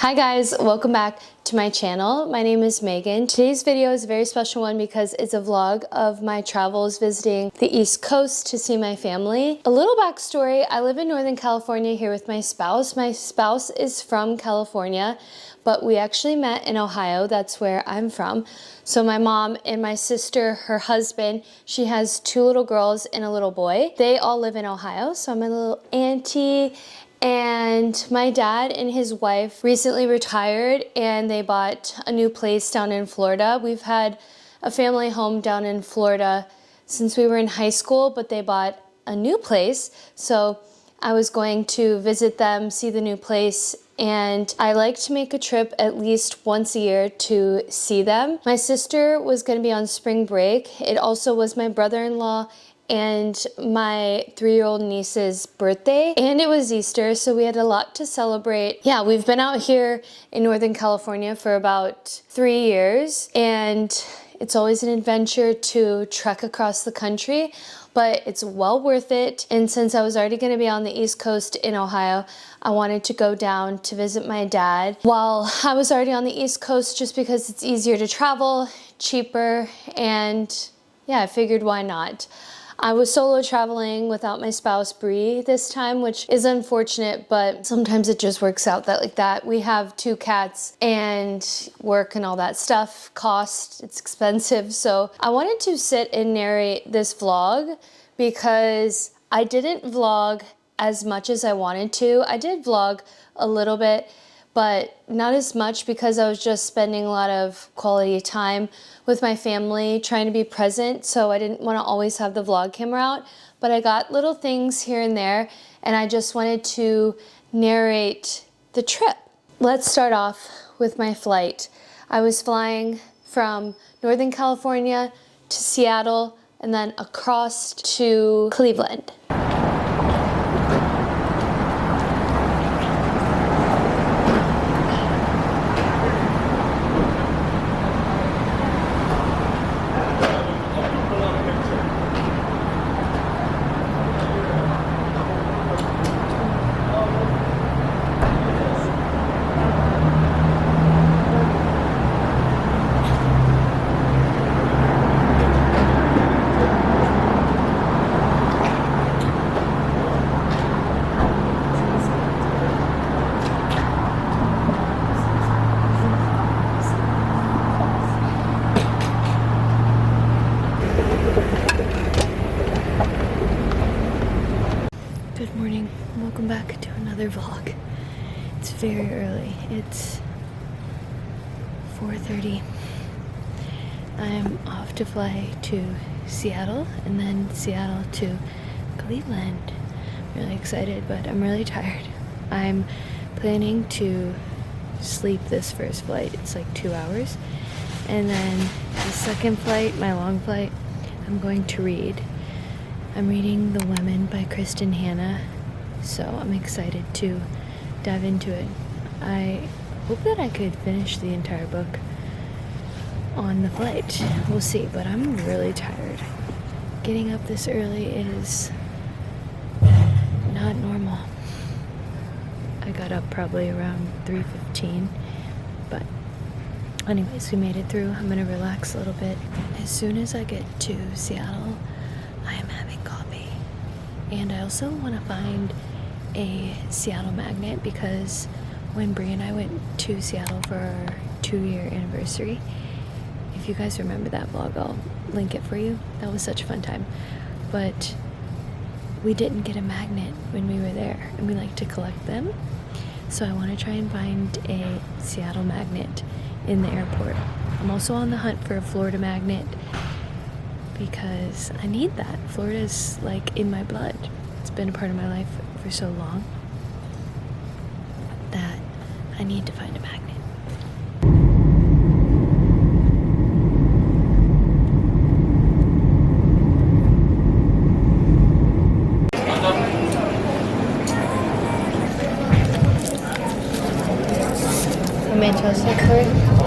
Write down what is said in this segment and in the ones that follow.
Hi guys, welcome back to my channel. My name is Megan. Today's video is a very special one because it's a vlog of my travels visiting the East Coast to see my family. A little backstory, I live in Northern California here with my spouse. My spouse is from California, but we actually met in Ohio. That's where I'm from. So my mom and my sister, her husband, she has two little girls and a little boy. They all live in Ohio, so I'm a little auntie. And my dad and his wife recently retired and they bought a new place down in Florida. We've had a family home down in Florida since we were in high school, but they bought a new place. So I was going to visit them, see the new place, and I like to make a trip at least once a year to see them. My sister was going to be on spring break. It also was my brother-in-law and my 3-year-old niece's birthday, and it was Easter, so we had a lot to celebrate. Yeah, we've been out here in Northern California for about 3 years, and it's always an adventure to trek across the country, but it's well worth it. And since I was already going to be on the East Coast in Ohio, I wanted to go down to visit my dad while I was already on the East Coast, just because it's easier to travel, cheaper, and yeah, I figured why not. I was solo traveling without my spouse Bree this time, which is unfortunate, but sometimes it just works out that like that. We have 2 cats and work and all that stuff cost, it's expensive. So I wanted to sit and narrate this vlog because I didn't vlog as much as I wanted to. I did vlog a little bit, but not as much because I was just spending a lot of quality time with my family, trying to be present, so I didn't want to always have the vlog camera out, but I got little things here and there, and I just wanted to narrate the trip. Let's start off with my flight. I was flying from Northern California to Seattle, and then across to Cleveland. Good morning, welcome back to another vlog. It's very early, it's 4:30. I'm off to fly to Seattle and then Seattle to Cleveland. I'm really excited, but I'm really tired. I'm planning to sleep this first flight, it's like 2 hours. And then the second flight, my long flight, I'm going to read. I'm reading The Women by Kristen Hanna, so I'm excited to dive into it. I hope that I could finish the entire book on the flight. We'll see, but I'm really tired. Getting up this early is not normal. I got up probably around 3:15, but anyways, we made it through. I'm gonna relax a little bit. As soon as I get to Seattle, I am having coffee, and I also want to find a Seattle magnet because when Bree and I went to Seattle for our 2-year anniversary, if you guys remember that vlog, I'll link it for you. That was such a fun time, but we didn't get a magnet when we were there, and we like to collect them, so I want to try and find a Seattle magnet in the airport. I'm also on the hunt for a Florida magnet because I need that. Florida's like in my blood. It's been a part of my life for so long that I need to find a magnet.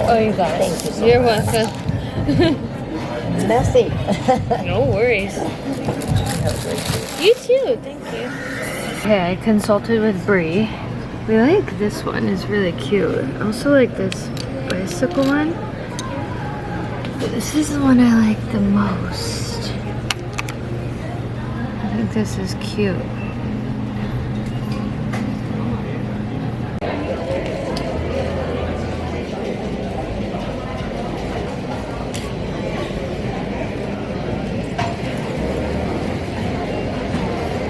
Oh, you got it. Thank you so You're much. welcome. Messy. No worries. You too, thank you. Okay, I consulted with Bree We like this one, it's really cute. I also like this bicycle one. But this is the one I like the most. I think this is cute.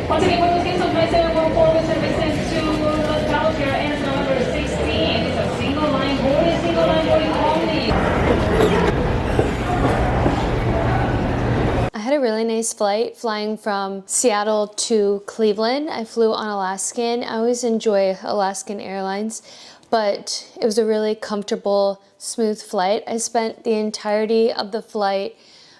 Once again, what you see, so will forward services to the culture and number 16. It's a single line boarding only. I had a really nice flight flying from Seattle to Cleveland. I flew on Alaskan. I always enjoy Alaskan Airlines, but it was a really comfortable, smooth flight. I spent the entirety of the flight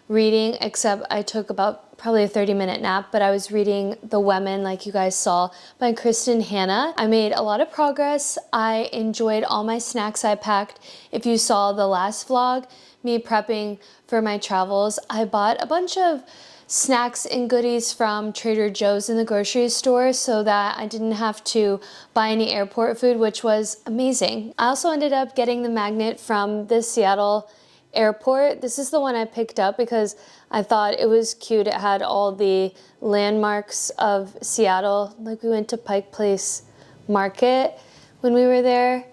reading, except I took about probably a 30-minute nap, but I was reading The Women, like you guys saw, by Kristen Hanna. I made a lot of progress. I enjoyed all my snacks I packed. If you saw the last vlog, me prepping for my travels, I bought a bunch of snacks and goodies from Trader Joe's in the grocery store so that I didn't have to buy any airport food, which was amazing. I also ended up getting the magnet from the Seattle airport. This is the one I picked up because I thought it was cute. It had all the landmarks of Seattle. Like we went to Pike Place Market when we were there,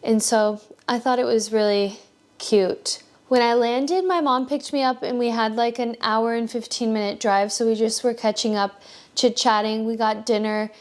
and so I thought it was really cute. When I landed, my mom picked me up and we had like an hour and 15-minute drive, so we just were catching up, chit-chatting. We got dinner,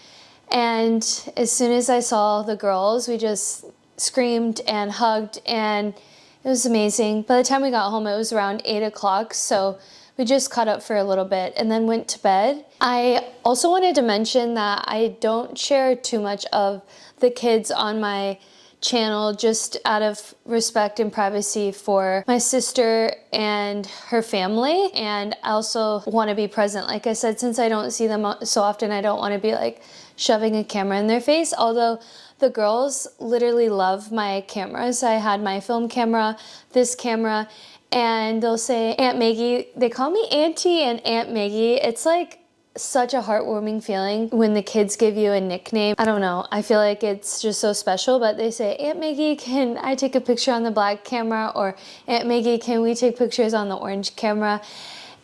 and as soon as I saw the girls, we just screamed and hugged, and it was amazing. By the time we got home, it was around 8 o'clock, so we just caught up for a little bit and then went to bed. I also wanted to mention that I don't share too much of the kids on my channel, just out of respect and privacy for my sister and her family. And I also want to be present. Like I said, since I don't see them so often, I don't want to be like shoving a camera in their face, although the girls literally love my cameras. I had my film camera, this camera, and they'll say, Aunt Maggie. They call me Auntie and Aunt Maggie. It's like such a heartwarming feeling when the kids give you a nickname. I don't know, I feel like it's just so special, but they say, Aunt Maggie, can I take a picture on the black camera? Or Aunt Maggie, can we take pictures on the orange camera?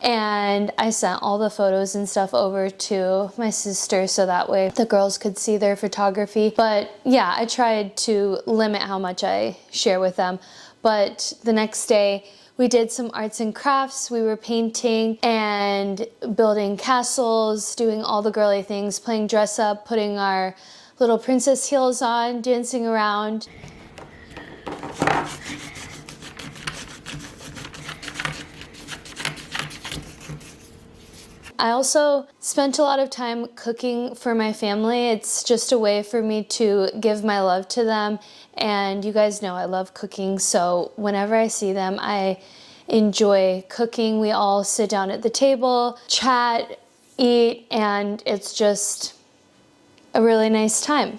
And I sent all the photos and stuff over to my sister so that way the girls could see their photography. But yeah, I tried to limit how much I share with them. But the next day, we did some arts and crafts. We were painting and building castles, doing all the girly things, playing dress up, putting our little princess heels on, dancing around. I also spent a lot of time cooking for my family. It's just a way for me to give my love to them. And you guys know I love cooking, so whenever I see them, I enjoy cooking. We all sit down at the table, chat, eat, and it's just a really nice time.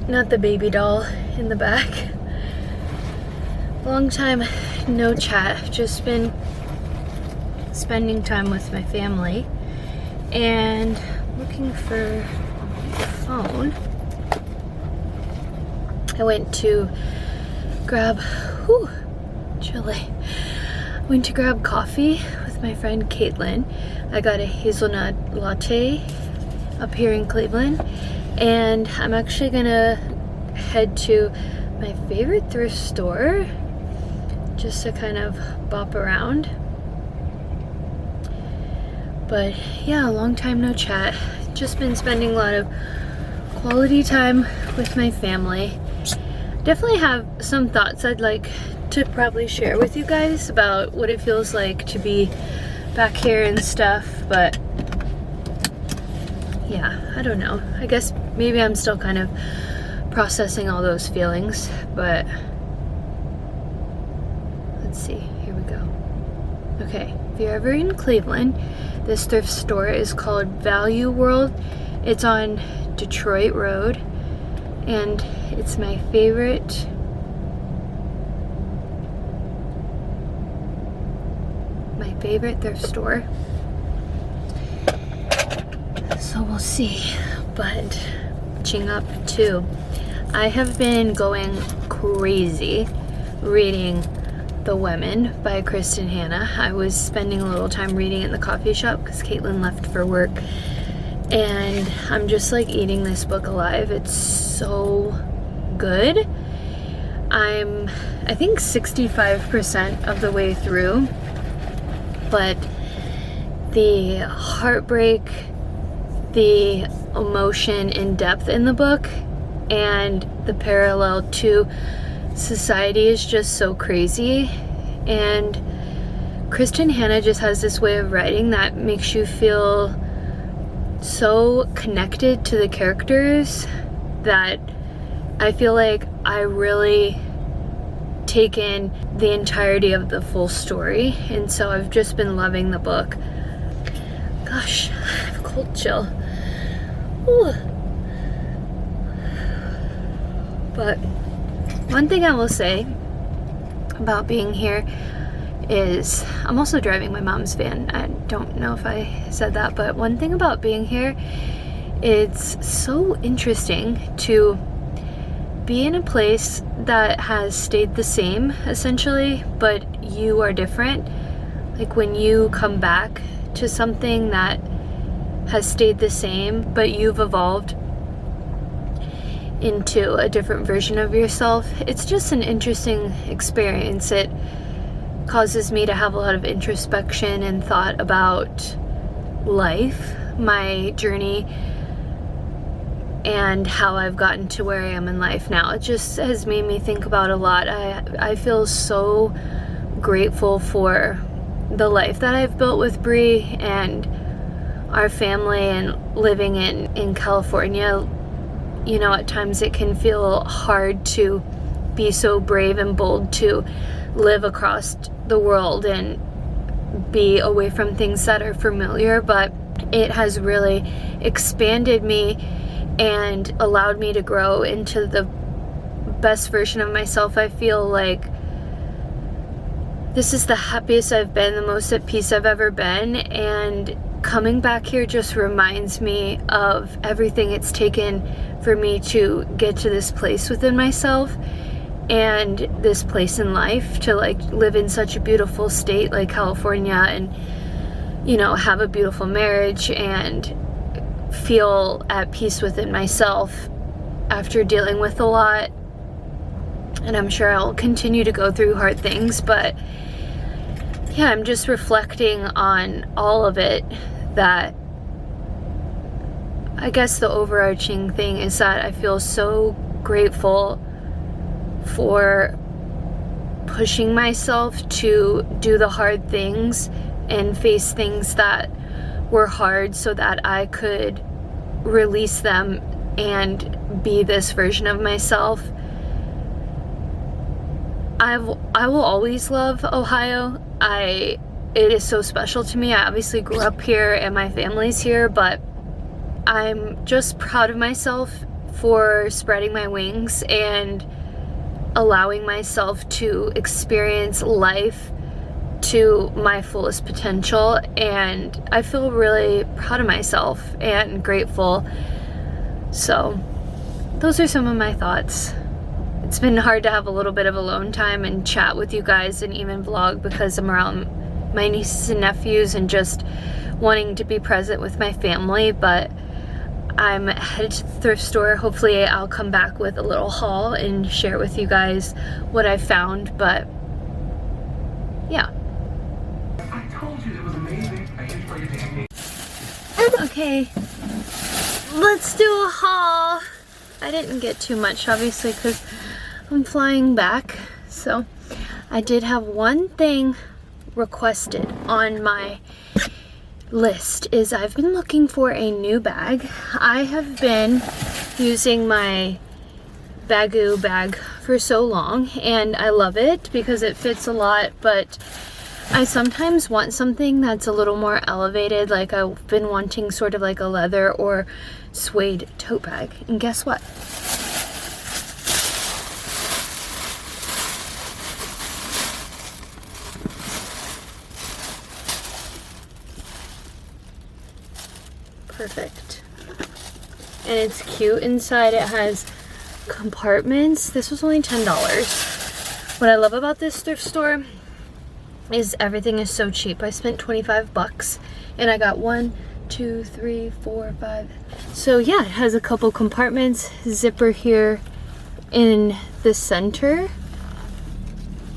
Not the baby doll in the back. Long time no chat, just been spending time with my family and looking for the phone. I went to grab, chilly. Went to grab coffee with my friend Caitlin. I got a hazelnut latte up here in Cleveland, and I'm actually gonna head to my favorite thrift store just to kind of bop around. But yeah, a long time no chat. Just been spending a lot of quality time with my family. Definitely have some thoughts I'd like to probably share with you guys about what it feels like to be back here and stuff, but yeah, I don't know. I guess maybe I'm still kind of processing all those feelings, but let's see, here we go. Okay, if you're ever in Cleveland, this thrift store is called Value World. It's on Detroit Road, and it's my favorite favorite thrift store. So we'll see. But catching up too. I have been going crazy reading The Women by Kristen Hanna. I was spending a little time reading in the coffee shop because Caitlin left for work. And I'm just like eating this book alive. It's so good. I think 65% of the way through, but the heartbreak, the emotion and depth in the book, and the parallel to society is just so crazy. And Kristen Hanna just has this way of writing that makes you feel so connected to the characters that I feel like I really take in the entirety of the full story. And so I've just been loving the book. Gosh, I have a cold chill. Ooh. But one thing I will say about being here is I'm also driving my mom's van. I don't know if I said that, but one thing about being here, it's so interesting to be in a place that has stayed the same essentially, but you are different. Like when you come back to something that has stayed the same, but you've evolved into a different version of yourself, it's just an interesting experience. It causes me to have a lot of introspection and thought about life, my journey, and how I've gotten to where I am in life now. It just has made me think about a lot. I feel so grateful for the life that I've built with Bree and our family and living in California. You know, at times it can feel hard to be so brave and bold to live across the world and be away from things that are familiar, but it has really expanded me and allowed me to grow into the best version of myself. I feel like this is the happiest I've been, the most at peace I've ever been, and coming back here just reminds me of everything it's taken for me to get to this place within myself and this place in life, to like live in such a beautiful state like California and, you know, have a beautiful marriage and feel at peace within myself after dealing with a lot. And I'm sure I'll continue to go through hard things, but yeah, I'm just reflecting on all of it. That I guess the overarching thing is that I feel so grateful for pushing myself to do the hard things and face things that were hard so that I could release them and be this version of myself. I will always love Ohio. It is so special to me. I obviously grew up here and my family's here, but I'm just proud of myself for spreading my wings and allowing myself to experience life to my fullest potential. And I feel really proud of myself and grateful. So those are some of my thoughts. It's been hard to have a little bit of alone time and chat with you guys and even vlog because I'm around my nieces and nephews and just wanting to be present with my family, but I'm headed to the thrift store. Hopefully I'll come back with a little haul and share with you guys what I found, but yeah. I told you it was amazing. I enjoyed it. Okay, let's do a haul. I didn't get too much obviously because I'm flying back, so I did have one thing requested on my list. Is I've been looking for a new bag. I have been using my Baggu bag for so long and I love it because it fits a lot, but I sometimes want something that's a little more elevated. Like I've been wanting sort of like a leather or suede tote bag, and guess what? Perfect. And it's cute inside. It has compartments. This was only $10. What I love about this thrift store is everything is so cheap. I spent 25 bucks and I got 1, 2, 3, 4, 5. So yeah, it has a couple compartments, zipper here in the center.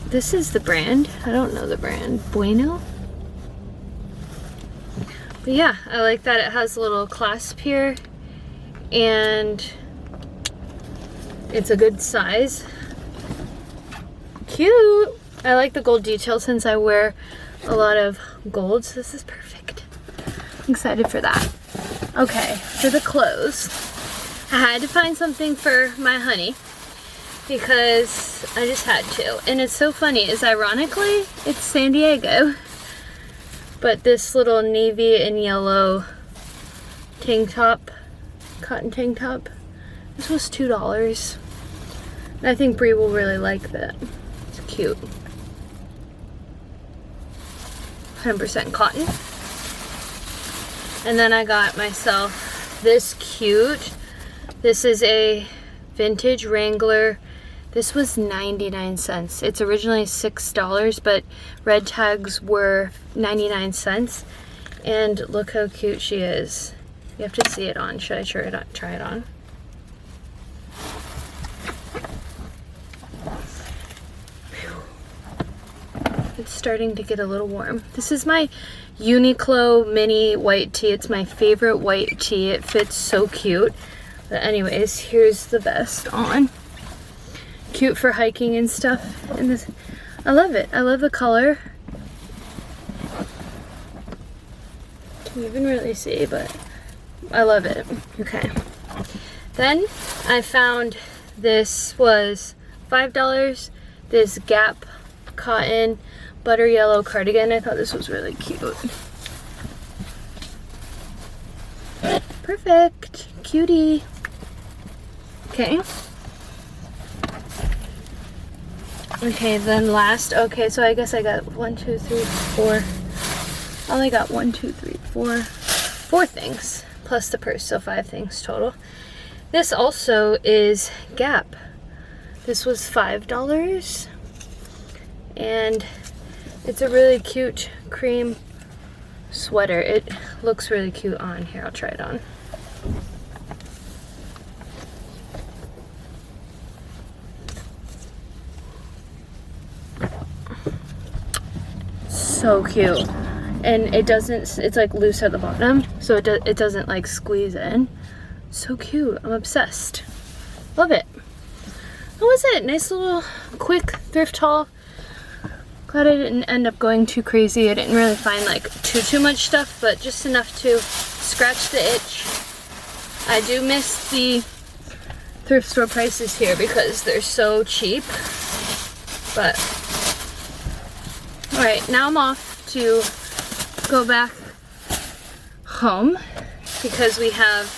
This is the brand. I don't know the brand. Bueno? But yeah, I like that it has a little clasp here and it's a good size. Cute! I like the gold detail since I wear a lot of gold, so this is perfect. I'm excited for that. Okay, for the clothes, I had to find something for my honey because I just had to. And it's so funny, is ironically, it's San Diego. But this little navy and yellow tank top, cotton tank top, this was $2. And I think Brie will really like that. It's cute. 100% cotton. And then I got myself this cute. This is a vintage Wrangler. This was 99 cents. It's originally $6, but red tags were 99 cents. And look how cute she is. You have to see it on. Should I try it on? It's starting to get a little warm. This is my Uniqlo mini white tee. It's my favorite white tee. It fits so cute. But anyways, here's the vest on. Cute for hiking and stuff. And this, I love it. I love the color. Can't even really see, but I love it. Okay. Then I found this was $5. This Gap cotton butter yellow cardigan. I thought this was really cute. Perfect. Cutie. Okay. Okay, then last, okay, so I guess I got 1, 2, 3, 4. I only got 1, 2, 3, 4 things, plus the purse, so 5 things total. This also is Gap. This was $5, and it's a really cute cream sweater. It looks really cute on. Here, I'll try it on. So cute. And it doesn't, it's like loose at the bottom, so it doesn't like squeeze in. So cute. I'm obsessed. Love it. That was it. Nice little quick thrift haul. Glad I didn't end up going too crazy. I didn't really find like too much stuff, but just enough to scratch the itch. I do miss the thrift store prices here because they're so cheap. But alright, now I'm off to go back home because we have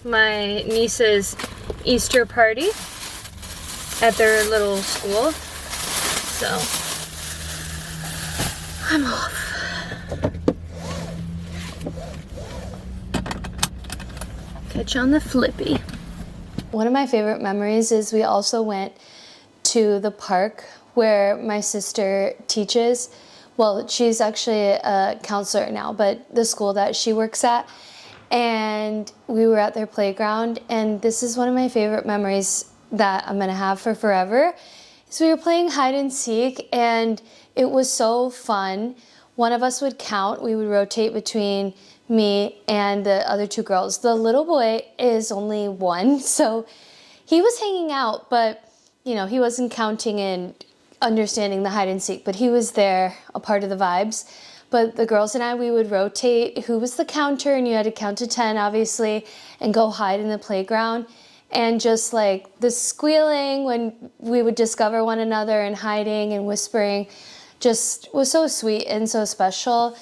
my niece's Easter party at their little school. So I'm off. Catch you on the flippy. One of my favorite memories is we also went to the park where my sister teaches. Well, she's actually a counselor now, but the school that she works at. And we were at their playground, and this is one of my favorite memories that I'm gonna have for forever. So we were playing hide and seek, and it was so fun. One of us would count. We would rotate between me and the other 2 girls. The little boy is only 1, so he was hanging out, but you know, he wasn't counting and understanding the hide and seek, but he was there, a part of the vibes. But the girls and I, we would rotate who was the counter, and you had to count to 10, obviously, and go hide in the playground. And just like the squealing when we would discover one another and hiding and whispering just was so sweet and so special.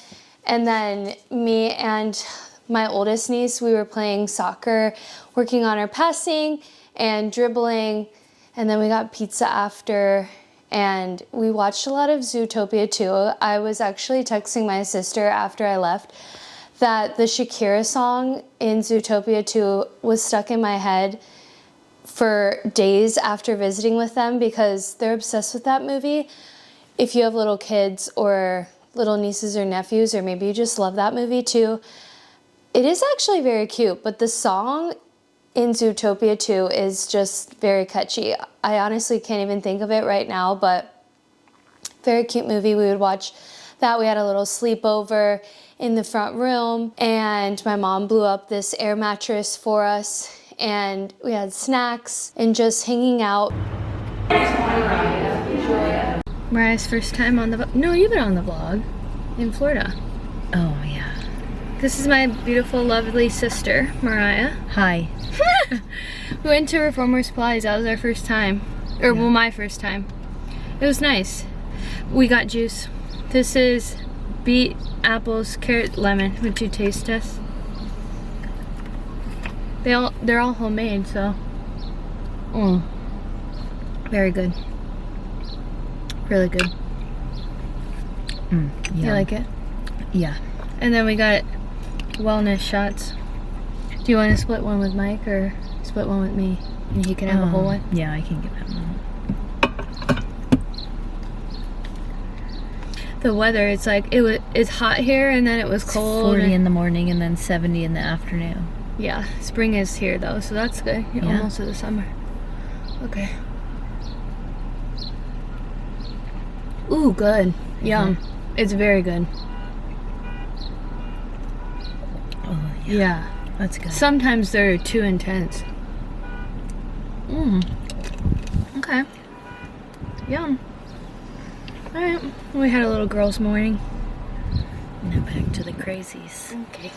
And then me and my oldest niece, we were playing soccer, working on our passing and dribbling, and then we got pizza after. And we watched a lot of Zootopia too. I was actually texting my sister after I left that the Shakira song in Zootopia 2 was stuck in my head for days after visiting with them because they're obsessed with that movie. If you have little kids or little nieces or nephews, or maybe you just love that movie too, it is actually very cute, but the song in Zootopia 2 is just very catchy. I honestly can't even think of it right now, but very cute movie. We would watch that. We had a little sleepover in the front room, and my mom blew up this air mattress for us, and we had snacks and just hanging out. Mariah's first time on the no, you've been on the vlog in Florida. Oh, yeah. This is my beautiful, lovely sister, Mariah. Hi. We went to Reformer Supplies. That was our first time. Or, well, my first time. It was nice. We got juice. This is beet, apples, carrot, lemon. Would you taste this? They're all homemade, so. Very good. Really good. You like it? Yeah. And then we got wellness shots. Do you want to split one with Mike or split one with me? And he can have a whole one? Yeah, I can give him one. The weather, it's like, it's hot here and then it was cold. 40 in the morning and then 70 in the afternoon. Yeah, spring is here though, so that's good. You're Yeah. almost to the summer. Okay. Ooh, good. Yum. It's very good. Oh, yeah. Yeah. That's good. Sometimes they're too intense. Okay. Yum. Alright. We had a little girls' morning. Now back to the crazies. Okay.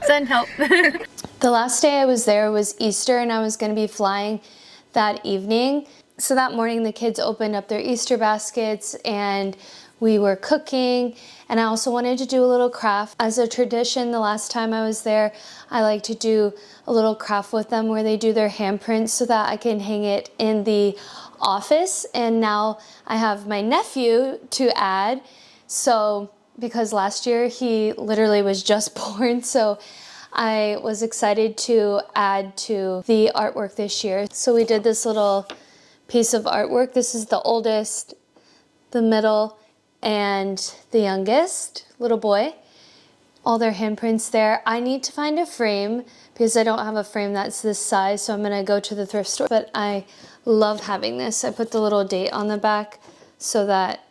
Send help. The last day I was there was Easter, and I was going to be flying that evening. So that morning the kids opened up their Easter baskets and we were cooking, and I also wanted to do a little craft. As a tradition, the last time I was there, I like to do a little craft with them where they do their handprints so that I can hang it in the office. And now I have my nephew to add. So, because last year he literally was just born, so I was excited to add to the artwork this year. So we did this little piece of artwork. This is the oldest, the middle, and the youngest little boy. All their handprints there. I need to find a frame because I don't have a frame that's this size, so I'm gonna go to the thrift store. But I love having this. I put the little date on the back so that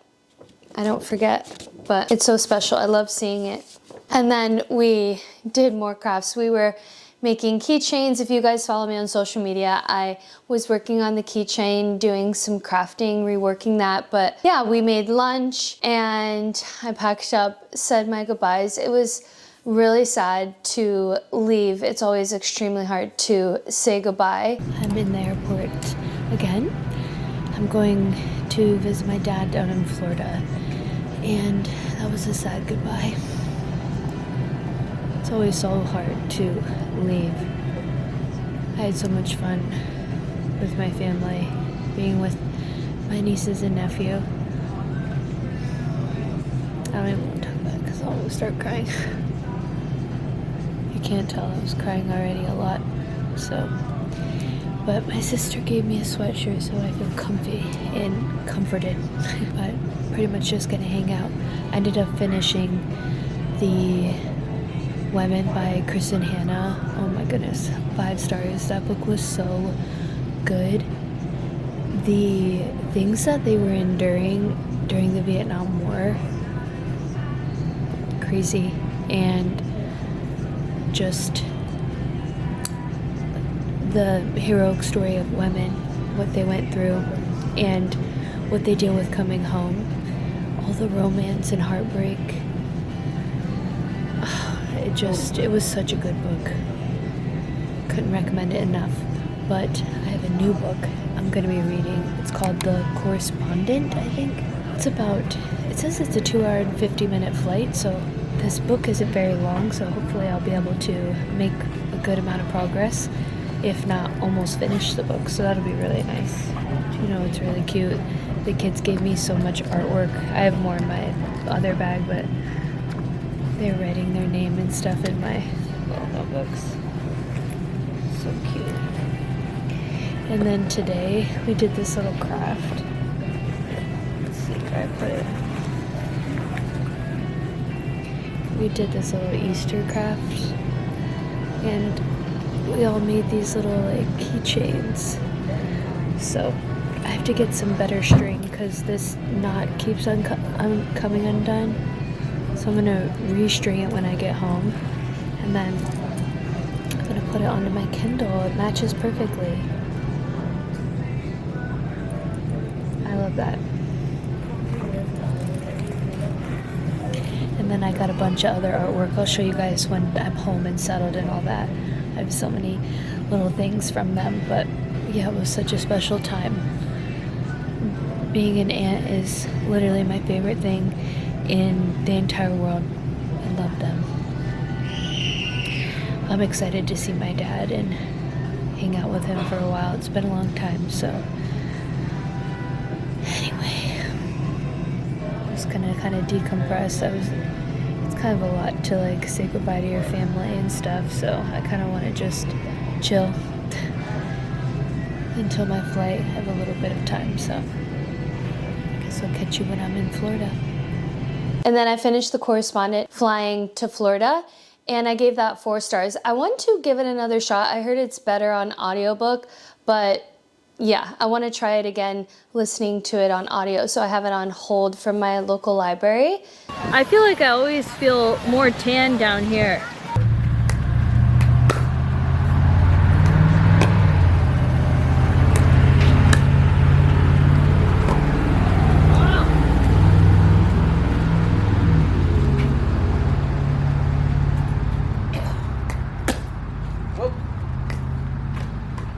I don't forget, but it's so special. I love seeing it. And then we did more crafts. We were making keychains. If you guys follow me on social media, I was working on the keychain, doing some crafting, reworking that. But yeah, we made lunch and I packed up, said my goodbyes. It was really sad to leave. It's always extremely hard to say goodbye. I'm in the airport again. I'm going to visit my dad down in Florida, and that was a sad goodbye. It's always so hard to leave. I had so much fun with my family, being with my nieces and nephew. I don't even want to talk about it because I'll start crying. You can't tell, I was crying already a lot. So, but my sister gave me a sweatshirt so I feel comfy and comforted. But pretty much just gonna hang out. I ended up finishing the Women by Chris and Hannah. Oh my goodness, 5 stars. That book was so good. The things that they were enduring during the Vietnam War, crazy. And just the heroic story of women, what they went through and what they deal with coming home, all the romance and heartbreak. It was such a good book. Couldn't recommend it enough. But I have a new book I'm going to be reading. It's called The Correspondent, I think. It says it's a 2-hour and 50-minute flight, so this book isn't very long, so hopefully I'll be able to make a good amount of progress, if not almost finish the book, so that'll be really nice. You know, it's really cute. The kids gave me so much artwork. I have more in my other bag, but They're writing their name and stuff in my little notebooks. So cute. And then today we did this little craft. Let's see where I put it. We did this little Easter craft, and we all made these little like keychains. So I have to get some better string because this knot keeps on coming undone. So I'm gonna restring it when I get home, and then I'm gonna put it onto my Kindle. It matches perfectly. I love that. And then I got a bunch of other artwork. I'll show you guys when I'm home and settled and all that. I have so many little things from them, but yeah, it was such a special time. Being an aunt is literally my favorite thing in the entire world. I love them. I'm excited to see my dad and hang out with him for a while. It's been a long time, so anyway, I'm just gonna kind of decompress. It's kind of a lot to like say goodbye to your family and stuff, so I kind of want to just chill until my flight. I have a little bit of time, so I guess I'll catch you when I'm in Florida. And then I finished the correspondent flying to Florida, and I gave that 4 stars. I want to give it another shot. I heard it's better on audiobook, but yeah, I want to try it again listening to it on audio, so I have it on hold from my local library. I feel like I always feel more tan down here.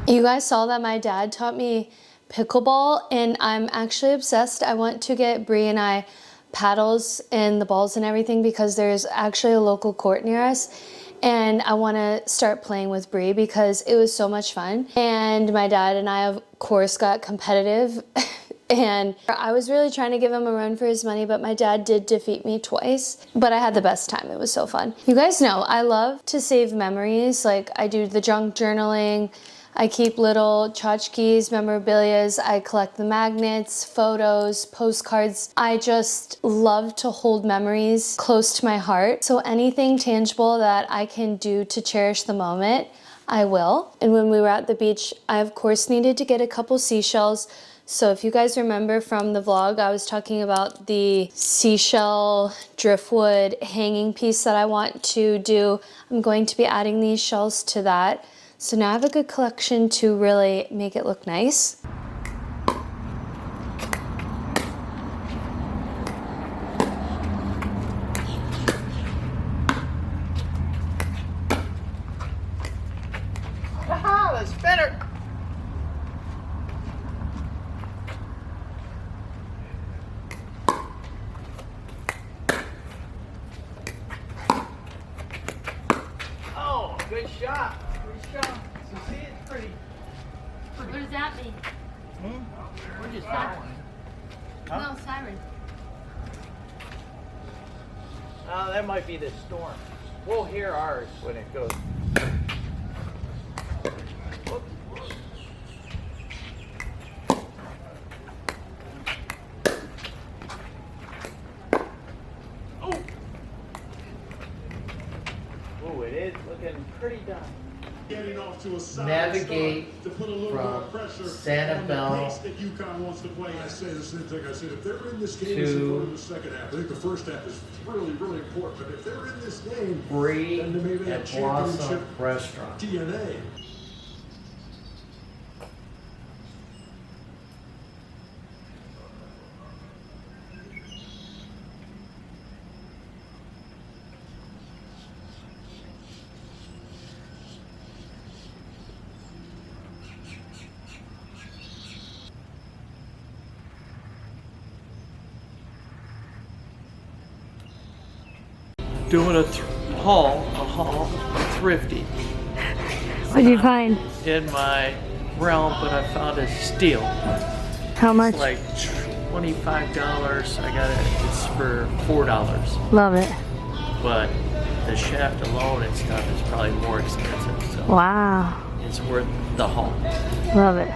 You guys saw that my dad taught me pickleball, and I'm actually obsessed. I want to get Bree and I paddles and the balls and everything because there's actually a local court near us, and I want to start playing with Bree because it was so much fun. And my dad and I, of course, got competitive and I was really trying to give him a run for his money, but my dad did defeat me twice. But I had the best time. It was so fun. You guys know I love to save memories. Like, I do the junk journaling. I keep little tchotchkes, memorabilias. I collect the magnets, photos, postcards. I just love to hold memories close to my heart. So anything tangible that I can do to cherish the moment, I will. And when we were at the beach, I of course needed to get a couple seashells. So if you guys remember from the vlog, I was talking about the seashell driftwood hanging piece that I want to do. I'm going to be adding these shells to that. So now I have a good collection to really make it look nice. Haha, that's better. Oh, good shot. Good shot. So see, it's pretty. What does that mean? We're just that one. Huh? No, siren. Oh, that might be the storm. We'll hear ours when it goes. Whoops. Oh, it is looking pretty done. Navigate from Sanibel that UConn wants to play. I say the same thing. I said if they're in this game, to it's important in the second half. I think the first half is really, really important. But if they're in this game, Bree then they maybe have at Blossom championship Restaurant. DNA. Doing a haul, thrifty What did you find? in my realm, but I found a steal. How much? Like $25. I got it. It's for $4. Love it. but the shaft alone and stuff is probably more expensive. So Wow. it's worth the haul. Love it.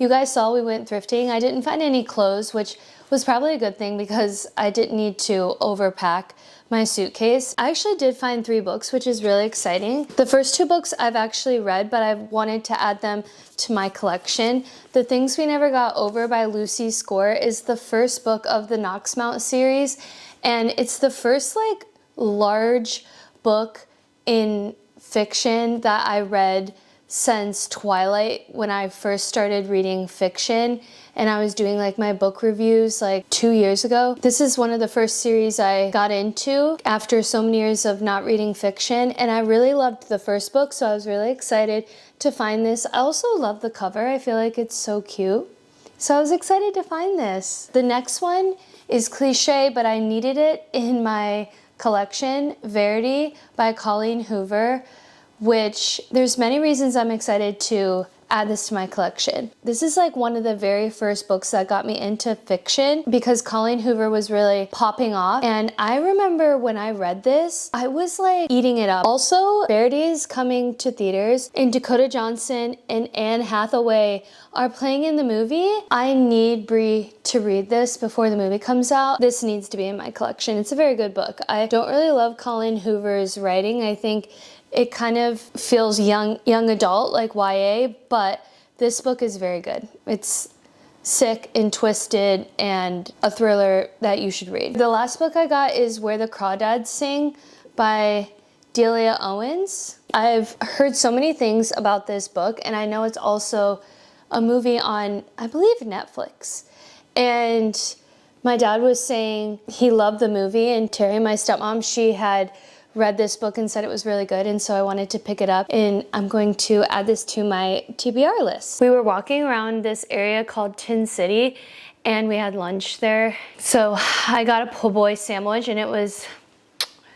You guys saw we went thrifting. I didn't find any clothes, which was probably a good thing because I didn't need to overpack my suitcase. I actually did find 3 books, which is really exciting. The first 2 books I've actually read, but I wanted to add them to my collection. The Things We Never Got Over by Lucy Score is the first book of the Knoxmount series, and it's the first like large book in fiction that I read since Twilight, when I first started reading fiction, and I was doing like my book reviews like 2 years ago. This is one of the first series I got into after so many years of not reading fiction, and I really loved the first book, so I was really excited to find this. I also love the cover. I feel like it's so cute. So I was excited to find this. The next one is cliche, but I needed it in my collection, Verity by Colleen Hoover, which there's many reasons I'm excited to add this to my collection. This is like one of the very first books that got me into fiction because Colleen Hoover was really popping off. And I remember when I read this, I was like eating it up. Also, Verity is coming to theaters, and Dakota Johnson and Anne Hathaway are playing in the movie. I need Brie to read this before the movie comes out. This needs to be in my collection. It's a very good book. I don't really love Colleen Hoover's writing. I think it kind of feels young adult, like YA, but this book is very good. It's sick and twisted and a thriller that you should read. The last book I got is Where the Crawdads Sing by Delia Owens. I've heard so many things about this book, and I know it's also a movie on, I believe, Netflix. And my dad was saying he loved the movie, and Terry, my stepmom, she had read this book and said it was really good, and so I wanted to pick it up, and I'm going to add this to my TBR list. We were walking around this area called Tin City, and we had lunch there. So I got a po' boy sandwich, and it was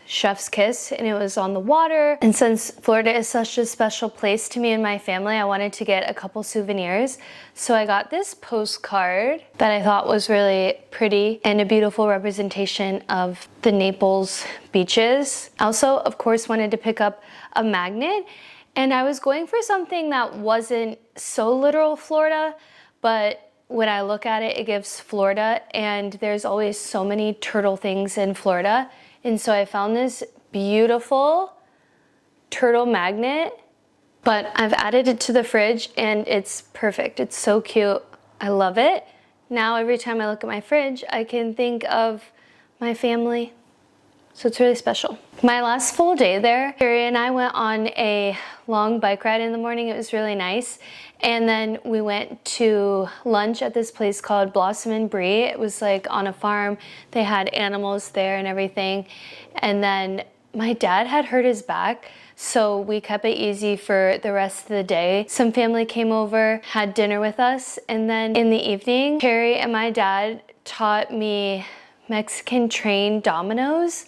chef's kiss, and it was on the water. And since Florida is such a special place to me and my family, I wanted to get a couple souvenirs. So I got this postcard that I thought was really pretty and a beautiful representation of the Naples beaches. I also, of course, wanted to pick up a magnet, and I was going for something that wasn't so literal Florida, but when I look at it, it gives Florida, and there's always so many turtle things in Florida. And so I found this beautiful turtle magnet, but I've added it to the fridge and it's perfect. It's so cute. I love it. Now every time I look at my fridge, I can think of my family. So it's really special. My last full day there, Carrie and I went on a long bike ride in the morning. It was really nice. And then we went to lunch at this place called Blossom and Brie. It was like on a farm. They had animals there and everything. And then my dad had hurt his back, so we kept it easy for the rest of the day. Some family came over, had dinner with us, and then in the evening, Carrie and my dad taught me Mexican train dominoes,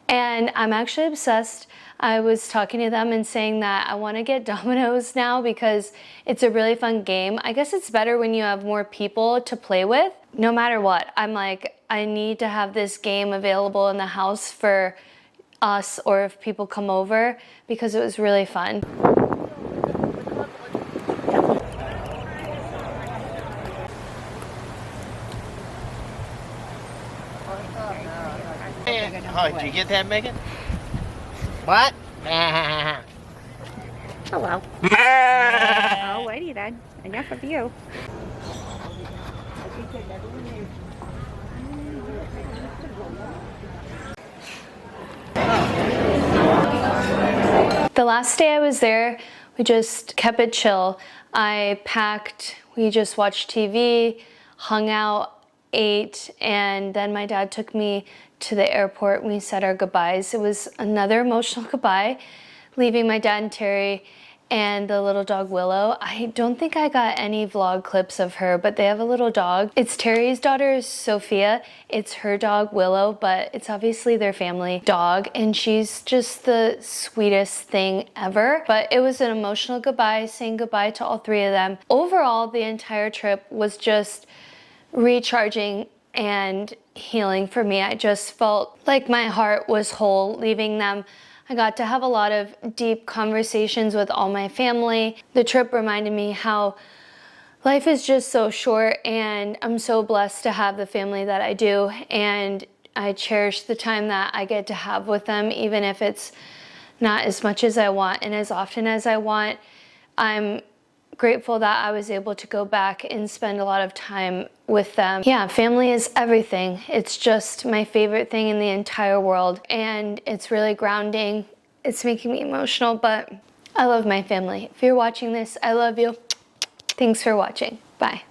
and I'm actually obsessed. I was talking to them and saying that I want to get dominoes now because it's a really fun game. I guess it's better when you have more people to play with. No matter what, I'm like, I need to have this game available in the house for us or if people come over because it was really fun. Oh, did you get that, Megan? What? Hello. Alrighty then. Enough of you. The last day I was there, we just kept it chill. I packed, we just watched TV, hung out, ate, and then my dad took me to the airport and we said our goodbyes. It was another emotional goodbye, leaving my dad and Terry, and the little dog Willow. I don't think I got any vlog clips of her, but they have a little dog. It's Terry's daughter, Sophia. It's her dog Willow, but it's obviously their family dog, and she's just the sweetest thing ever. But it was an emotional goodbye, saying goodbye to all three of them. Overall, the entire trip was just recharging and healing for me. I just felt like my heart was whole leaving them. I got to have a lot of deep conversations with all my family. The trip reminded me how life is just so short, and I'm so blessed to have the family that I do, and I cherish the time that I get to have with them, even if it's not as much as I want and as often as I want. I'm grateful that I was able to go back and spend a lot of time with them. Yeah, family is everything. It's just my favorite thing in the entire world, and it's really grounding. It's making me emotional, but I love my family. If you're watching this, I love you. Thanks for watching. Bye.